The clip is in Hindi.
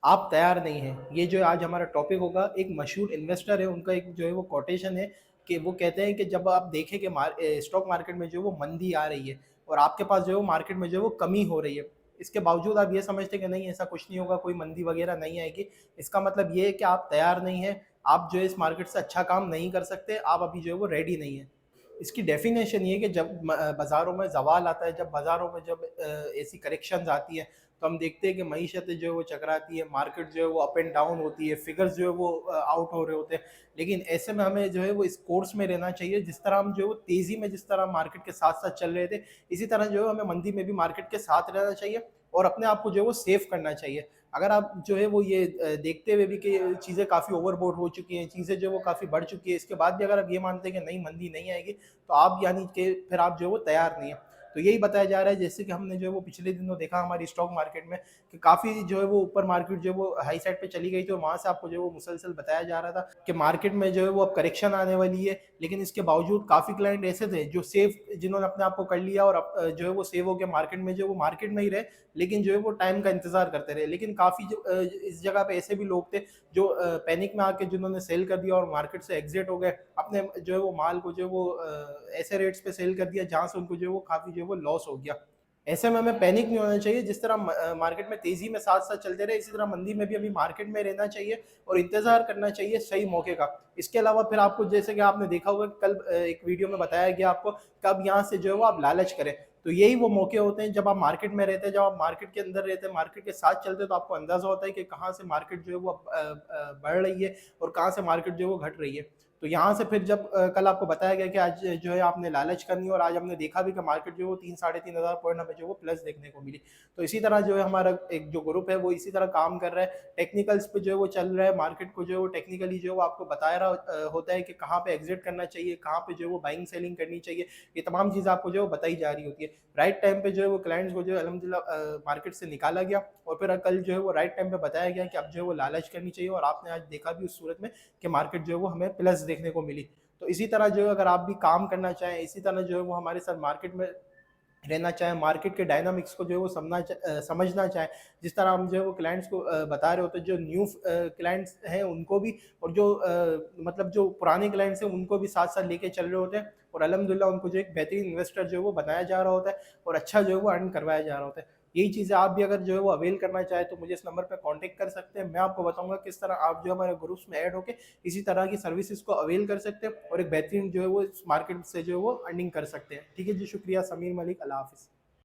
आप तैयार नहीं हैं। ये जो आज हमारा टॉपिक होगा, एक मशहूर इन्वेस्टर है, उनका एक जो है वो कोटेशन है कि वो कहते हैं कि जब आप देखें कि स्टॉक मार्केट में जो है वो मंदी आ रही है और आपके पास जो है वो मार्केट में जो है वो कमी हो रही है, इसके बावजूद आप ये समझते हैं कि नहीं ऐसा कुछ नहीं होगा, कोई मंदी वगैरह नहीं आएगी। इसका मतलब ये है कि आप तैयार नहीं हैं, आप जो है इस मार्केट से अच्छा काम नहीं कर सकते, आप अभी जो है वो रेडी नहीं है। इसकी डेफिनेशन ये है कि जब बाज़ारों में ज़वाल आता है, जब बाज़ारों में जब ऐसी करेक्शंस आती हैं, तो हम देखते हैं कि मईशत जो है वो चकराती है, मार्केट जो है वो अप एंड डाउन होती है, फिगर्स जो है वो आउट हो रहे होते हैं। लेकिन ऐसे में हमें जो है वो इस कोर्स में रहना चाहिए, जिस तरह हम जो है वो तेज़ी में जिस तरह मार्केट के साथ-साथ चल रहे थे, इसी तरह जो है हमें मंदी में भी मार्केट के साथ रहना चाहिए और अपने आप को जो है वो सेव करना चाहिए। अगर आप जो है वो ये देखते हुए भी कि चीज़ें काफ़ी ओवरबोट हो चुकी हैं, चीज़ें जो है वो काफ़ी बढ़ चुकी है, इसके बाद भी अगर आप ये मानते हैं कि नहीं मंदी नहीं आएगी, तो आप यानी कि फिर आप जो है वो तैयार नहीं है। तो यही बताया जा रहा है, जैसे कि हमने जो है वो पिछले दिनों देखा हमारी स्टॉक मार्केट में कि काफ़ी जो है वो ऊपर मार्केट जो है वो हाई साइड पे चली गई, तो वहाँ से आपको जो है वो मुसलसल बताया जा रहा था कि मार्केट में जो है वो अब करेक्शन आने वाली है। लेकिन इसके बावजूद काफ़ी क्लाइंट ऐसे थे जो सेफ, जिन्होंने अपने आप को कर लिया और जो है वो सेव हो गया मार्केट में, जो है वो मार्केट में ही रहे, लेकिन जो है वो टाइम का इंतज़ार करते रहे। लेकिन काफ़ी जो इस जगह पे ऐसे भी लोग थे जो पैनिक में आके जिन्होंने सेल कर दिया और मार्केट से एग्ज़िट हो गए। अपने जो है वो माल को जो है वो ऐसे रेट्स पे सेल कर दिया जहाँ से उनको जो है वो काफ़ी जो है वो लॉस हो गया। ऐसे में हमें पैनिक नहीं होना चाहिए, जिस तरह मार्केट में तेज़ी में साथ-साथ चलते रहे, इसी तरह मंदी में भी अभी मार्केट में रहना चाहिए और इंतज़ार करना चाहिए सही मौके का। इसके अलावा फिर आपको, जैसे कि आपने देखा होगा कल एक वीडियो में बताया गया आपको, कब यहाँ से जो है वो आप लालच करें। तो यही वो मौके होते हैं जब आप मार्केट में रहते हैं, जब आप मार्केट के अंदर रहते हैं, मार्केट के साथ चलते हैं, तो आपको अंदाज़ा होता है कि कहाँ से मार्केट जो है वो बढ़ रही है और कहाँ से मार्केट जो है वो घट रही है। तो यहाँ से फिर जब कल आपको बताया गया कि आज जो है आपने लालच करनी है और आज हमने देखा भी कि मार्केट जो है वो 3 साढ़े 3,000 पॉइंट हमें जो है वो प्लस देखने को मिली। तो इसी तरह जो है हमारा एक जो ग्रुप है वो इसी तरह काम कर रहा है, टेक्निकल्स पे जो है वो चल रहा है, मार्केट को जो है वो टेक्निकली जो है वो आपको बता रहा होता है कि कहाँ पे एग्ज़िट करना चाहिए, कहाँ पे जो है वो बाइंग सेलिंग करनी चाहिए। ये तमाम चीज़ें आपको जो है वो बताई जा रही होती है। राइट टाइम पे जो है वो क्लाइंट्स को जो है अल्हम्दुलिल्लाह मार्केट से निकाला गया और फिर कल जो है वो राइट टाइम पे बताया गया कि अब जो है वो लालच करनी चाहिए और आपने आज देखा भी उस सूरत में कि मार्केट जो है वो हमें प्लस देखने को मिली। तो इसी तरह जो है अगर आप भी काम करना चाहें, इसी तरह जो है वो हमारे साथ मार्केट में रहना चाहें, मार्केट के डायनामिक्स को जो है वो समझना चाहें, जिस तरह हम जो है वो क्लाइंट्स को बता रहे होते हैं, जो न्यू क्लाइंट्स हैं उनको भी और जो मतलब जो पुराने क्लाइंट्स हैं उनको भी साथ-साथ लेके चल रहे होते हैं और अल्हम्दुलिल्लाह उनको जो एक बेहतरीन इन्वेस्टर जो है वो बनाया जा रहा होता है और अच्छा जो है वो अर्न करवाया जा रहा होता है। यही चीज़ें आप भी अगर जो है वो अवेल करना चाहें, तो मुझे इस नंबर पे कॉन्टैक्ट कर सकते हैं। मैं आपको बताऊँगा किस तरह आप जो हमारे ग्रुप्स में ऐड होके इसी तरह की सर्विसेज़ को अवेल कर सकते हैं और एक बेहतरीन जो है वो इस मार्केट से जो है वो अर्निंग कर सकते हैं। ठीक है जी, शुक्रिया। समीर मलिक, अल्लाह हाफ़िज़।